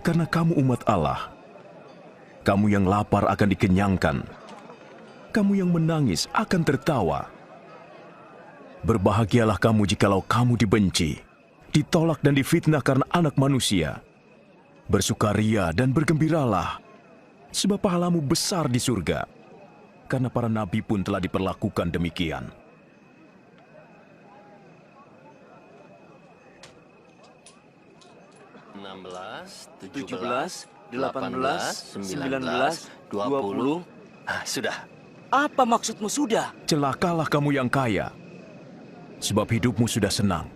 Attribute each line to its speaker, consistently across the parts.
Speaker 1: Karena kamu umat Allah. Kamu yang lapar akan dikenyangkan. Kamu yang menangis akan tertawa. Berbahagialah kamu jikalau kamu dibenci, ditolak dan difitnah karena anak manusia. Bersukaria dan bergembiralah, sebab pahalamu besar di surga. Karena para nabi pun telah diperlakukan demikian.
Speaker 2: Tujuh belas, 18, 19, 20.
Speaker 3: Sudah.
Speaker 2: Apa maksudmu sudah?
Speaker 1: Celakalah kamu yang kaya, sebab hidupmu sudah senang.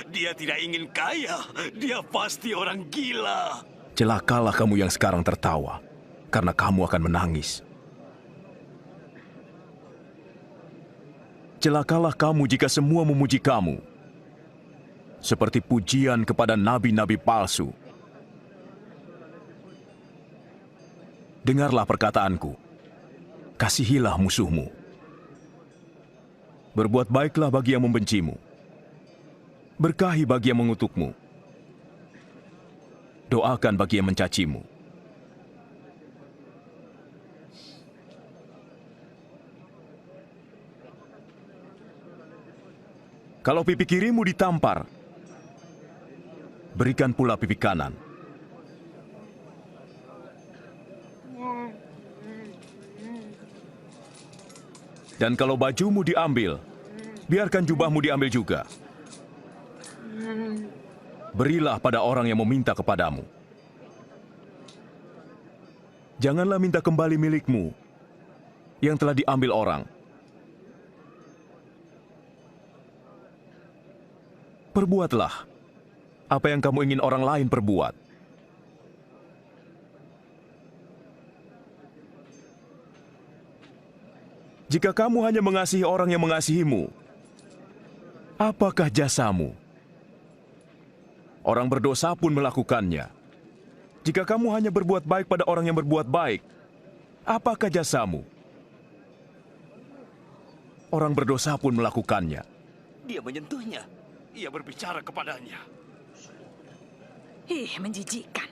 Speaker 3: Dia tidak ingin kaya. Dia pasti orang gila.
Speaker 1: Celakalah kamu yang sekarang tertawa, karena kamu akan menangis. Celakalah kamu jika semua memuji kamu, seperti pujian kepada nabi-nabi palsu. Dengarlah perkataanku, kasihilah musuhmu. Berbuat baiklah bagi yang membencimu. Berkahi bagi yang mengutukmu. Doakan bagi yang mencacimu. Kalau pipi kirimu ditampar, berikan pula pipi kanan. Dan kalau bajumu diambil, biarkan jubahmu diambil juga. Berilah pada orang yang meminta kepadamu. Janganlah minta kembali milikmu yang telah diambil orang. Perbuatlah apa yang kamu ingin orang lain perbuat. Jika kamu hanya mengasihi orang yang mengasihimu, apakah jasamu? Orang berdosa pun melakukannya. Jika kamu hanya berbuat baik pada orang yang berbuat baik, apakah jasamu? Orang berdosa pun melakukannya.
Speaker 3: Dia menyentuhnya. Ia berbicara kepadanya.
Speaker 4: Menjijikkan.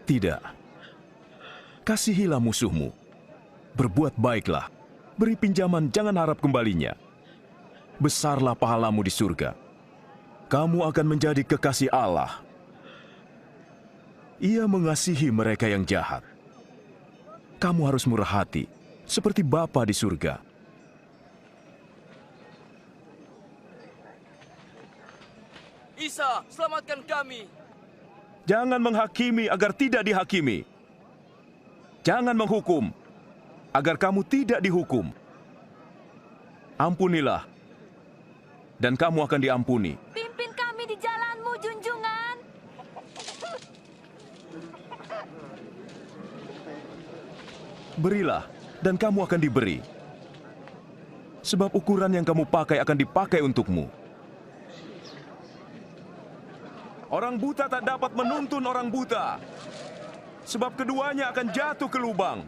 Speaker 1: Tidak. Kasihilah musuhmu. Berbuat baiklah. Beri pinjaman, jangan harap kembalinya. Besarlah pahalamu di surga. Kamu akan menjadi kekasih Allah. Ia mengasihi mereka yang jahat. Kamu harus murah hati, seperti Bapa di surga.
Speaker 2: Isa, selamatkan kami.
Speaker 1: Jangan menghakimi agar tidak dihakimi. Jangan menghukum agar kamu tidak dihukum. Ampunilah, dan kamu akan diampuni.
Speaker 4: Pimpin kami di jalanmu, junjungan.
Speaker 1: Berilah, dan kamu akan diberi. Sebab ukuran yang kamu pakai akan dipakai untukmu. Orang buta tak dapat menuntun orang buta, sebab keduanya akan jatuh ke lubang.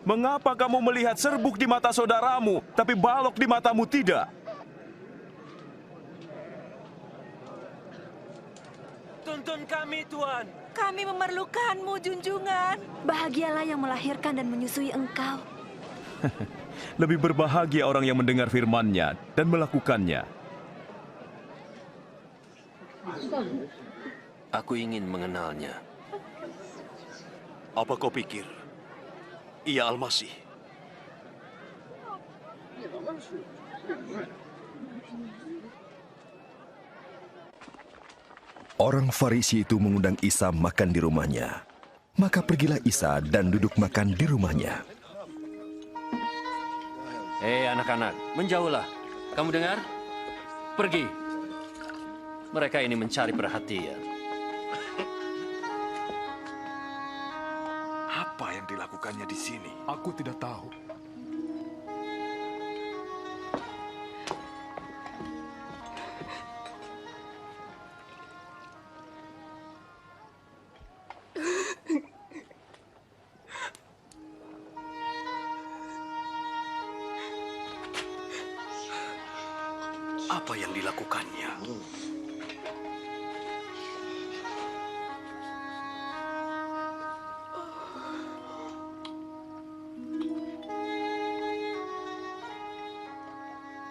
Speaker 1: Mengapa kamu melihat serbuk di mata saudaramu, tapi balok di matamu tidak?
Speaker 2: Tuntun kami, Tuan.
Speaker 4: Kami memerlukanmu, junjungan. Bahagialah yang melahirkan dan menyusui engkau.
Speaker 1: Lebih berbahagia orang yang mendengar firman-Nya dan melakukannya.
Speaker 3: Aku ingin mengenalnya.
Speaker 5: Apa kau pikir? Ia Al-Masih.
Speaker 6: Orang Farisi itu mengundang Isa makan di rumahnya. Maka pergilah Isa dan duduk makan di rumahnya.
Speaker 2: Hei anak-anak, menjauhlah. Kamu dengar? Pergi. Mereka ini mencari perhatian.
Speaker 5: Apa yang dilakukannya di sini?
Speaker 7: Aku tidak tahu.
Speaker 3: apa yang dilakukannya.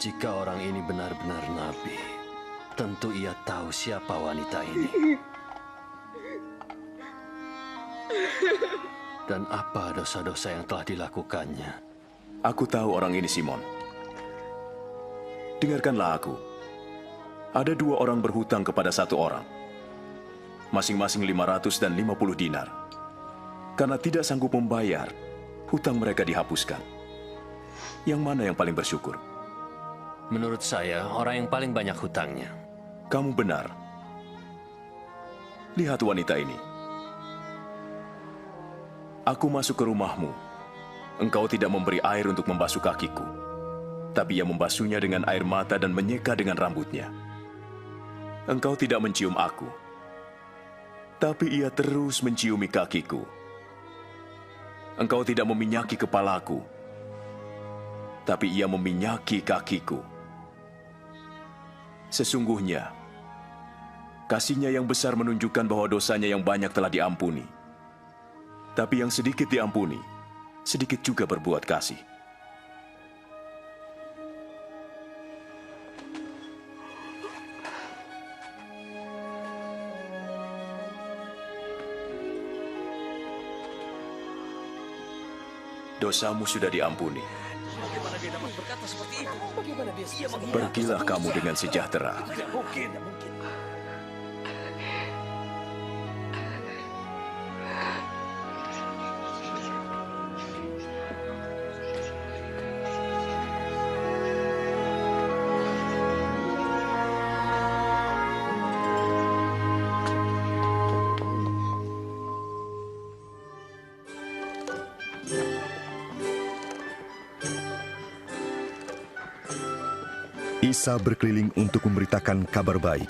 Speaker 2: Jika orang ini benar-benar nabi, tentu ia tahu siapa wanita ini. Dan apa dosa-dosa yang telah dilakukannya.
Speaker 1: Aku tahu orang ini, Simon. Dengarkanlah aku. Ada 2 orang berhutang kepada 1 orang. Masing-masing 500 dan 50 dinar. Karena tidak sanggup membayar, hutang mereka dihapuskan. Yang mana yang paling bersyukur?
Speaker 2: Menurut saya, orang yang paling banyak hutangnya.
Speaker 1: Kamu benar. Lihat wanita ini. Aku masuk ke rumahmu. Engkau tidak memberi air untuk membasuh kakiku. Tapi ia membasuhnya dengan air mata dan menyeka dengan rambutnya. Engkau tidak mencium aku. Tapi ia terus menciumi kakiku. Engkau tidak meminyaki kepalaku. Tapi ia meminyaki kakiku. Sesungguhnya, kasihnya yang besar menunjukkan bahwa dosanya yang banyak telah diampuni. Tapi yang sedikit diampuni, sedikit juga berbuat kasih. Dosamu sudah diampuni.
Speaker 3: Bagaimana dia dapat berkata seperti itu? Bagaimana dia
Speaker 1: Pergilah kamu dengan sejahtera.
Speaker 3: Tidak mungkin. Tidak mungkin.
Speaker 6: Isa berkeliling untuk memberitakan kabar baik.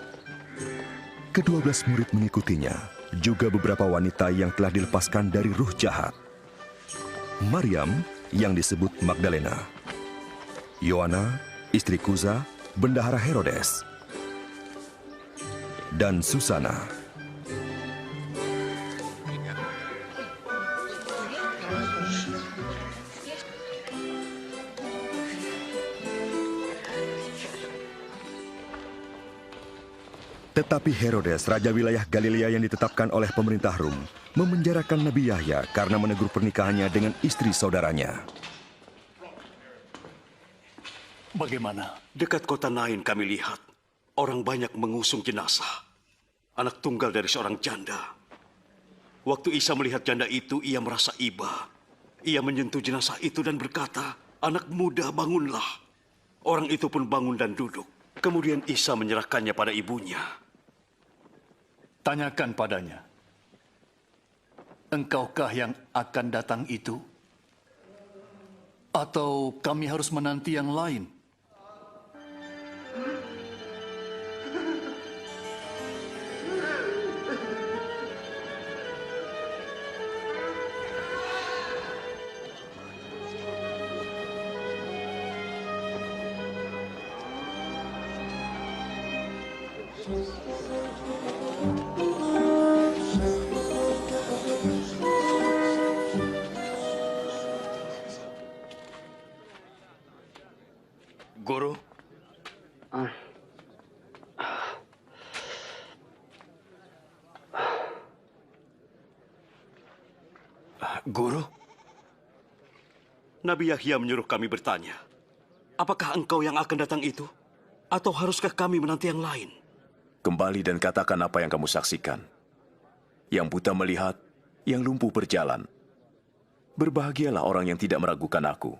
Speaker 6: Ke-12 murid mengikutinya, juga beberapa wanita yang telah dilepaskan dari ruh jahat. Maryam, yang disebut Magdalena. Yohana, istri Kuza, bendahara Herodes. Dan Susana. Tetapi Herodes, raja wilayah Galilea yang ditetapkan oleh pemerintah Rom, memenjarakan Nabi Yahya karena menegur pernikahannya dengan istri saudaranya.
Speaker 3: Bagaimana? Dekat kota Nain kami lihat orang banyak mengusung jenazah. Anak tunggal dari seorang janda. Waktu Isa melihat janda itu, ia merasa iba. Ia menyentuh jenazah itu dan berkata, "Anak muda, bangunlah." Orang itu pun bangun dan duduk. Kemudian Isa menyerahkannya pada ibunya.
Speaker 7: Tanyakan padanya, engkaukah yang akan datang itu? Atau kami harus menanti yang lain?
Speaker 3: Guru, Guru, Nabi Yahya menyuruh kami bertanya, apakah engkau yang akan datang itu? Atau haruskah kami menanti yang lain?
Speaker 1: Kembali dan katakan apa yang kamu saksikan. Yang buta melihat, yang lumpuh berjalan. Berbahagialah orang yang tidak meragukan aku.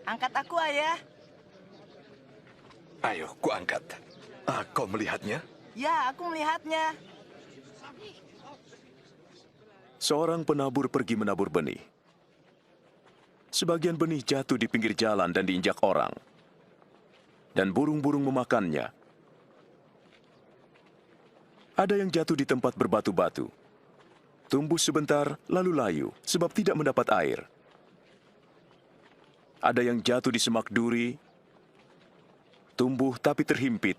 Speaker 8: Angkat aku, Ayah.
Speaker 5: Ayo, kuangkat. Kau melihatnya?
Speaker 8: Ya, aku melihatnya.
Speaker 1: Seorang penabur pergi menabur benih. Sebagian benih jatuh di pinggir jalan dan diinjak orang. Dan burung-burung memakannya. Ada yang jatuh di tempat berbatu-batu. tumbuh sebentar lalu layu sebab tidak mendapat air. Ada yang jatuh di semak duri, tumbuh tapi terhimpit,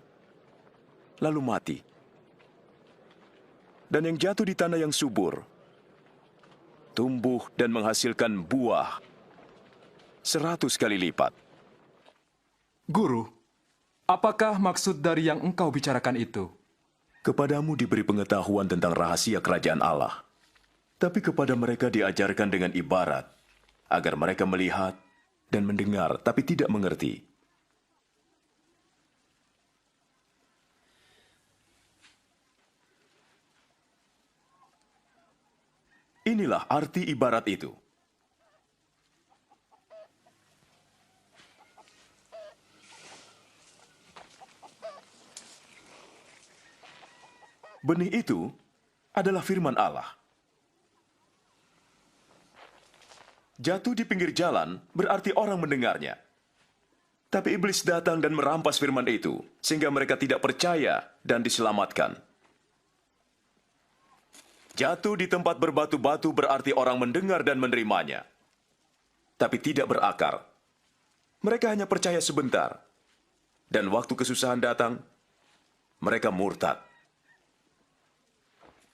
Speaker 1: lalu mati. Dan yang jatuh di tanah yang subur, tumbuh dan menghasilkan buah 100 kali lipat.
Speaker 9: Guru, apakah maksud dari yang engkau bicarakan itu?
Speaker 1: Kepadamu diberi pengetahuan tentang rahasia kerajaan Allah. Tapi kepada mereka diajarkan dengan ibarat, agar mereka melihat dan mendengar tapi tidak mengerti. Inilah arti ibarat itu. Benih itu adalah firman Allah. Jatuh di pinggir jalan berarti orang mendengarnya. Tapi iblis datang dan merampas firman itu, sehingga mereka tidak percaya dan diselamatkan. Jatuh di tempat berbatu-batu berarti orang mendengar dan menerimanya, tapi tidak berakar. Mereka hanya percaya sebentar, dan waktu kesusahan datang, mereka murtad.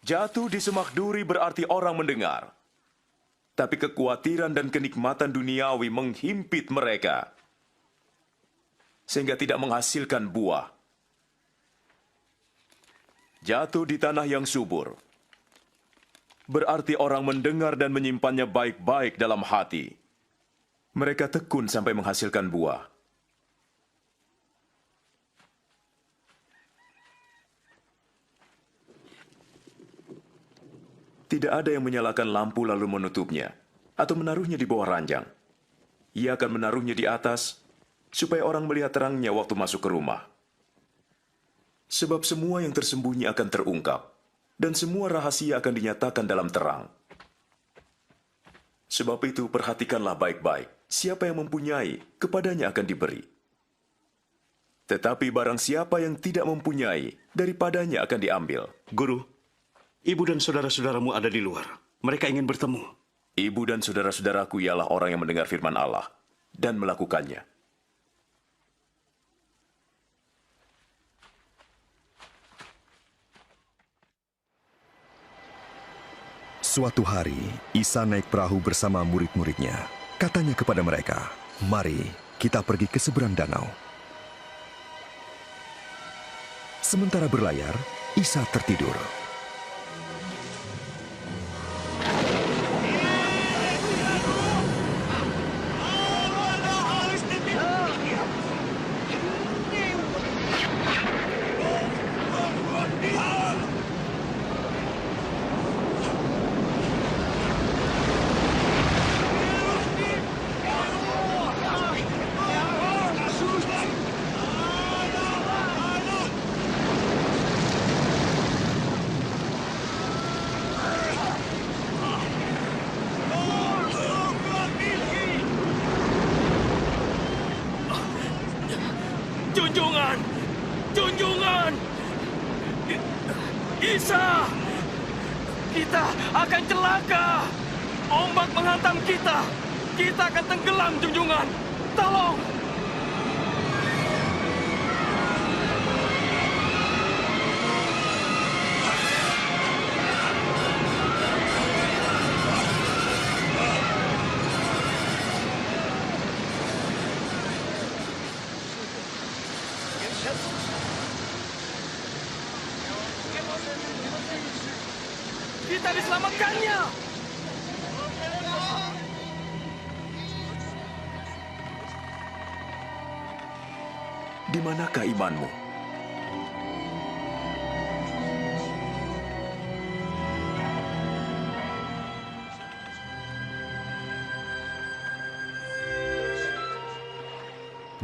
Speaker 1: Jatuh di semak duri berarti orang mendengar, tapi kekhawatiran dan kenikmatan duniawi menghimpit mereka, sehingga tidak menghasilkan buah. Jatuh di tanah yang subur berarti orang mendengar dan menyimpannya baik-baik dalam hati. Mereka tekun sampai menghasilkan buah. Tidak ada yang menyalakan lampu lalu menutupnya, atau menaruhnya di bawah ranjang. Ia akan menaruhnya di atas, supaya orang melihat terangnya waktu masuk ke rumah. Sebab semua yang tersembunyi akan terungkap, dan semua rahasia akan dinyatakan dalam terang. Sebab itu perhatikanlah baik-baik, siapa yang mempunyai, kepadanya akan diberi. Tetapi barang siapa yang tidak mempunyai, daripadanya akan diambil.
Speaker 3: Guru, ibu dan saudara-saudaramu ada di luar. Mereka ingin bertemu.
Speaker 1: Ibu dan saudara-saudaraku ialah orang yang mendengar firman Allah dan melakukannya.
Speaker 6: Suatu hari, Isa naik perahu bersama murid-muridnya. Katanya kepada mereka, "Mari kita pergi ke seberang danau." Sementara berlayar, Isa tertidur.
Speaker 1: Junjungan! Junjungan! Isa! Kita akan celaka! Ombak menghantam kita! Kita akan tenggelam, Junjungan! Tolong! Kita diselamatkannya! Di manakah imanmu?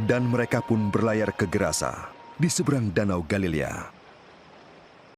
Speaker 6: Dan mereka pun berlayar ke Gerasa, di seberang danau Galilea.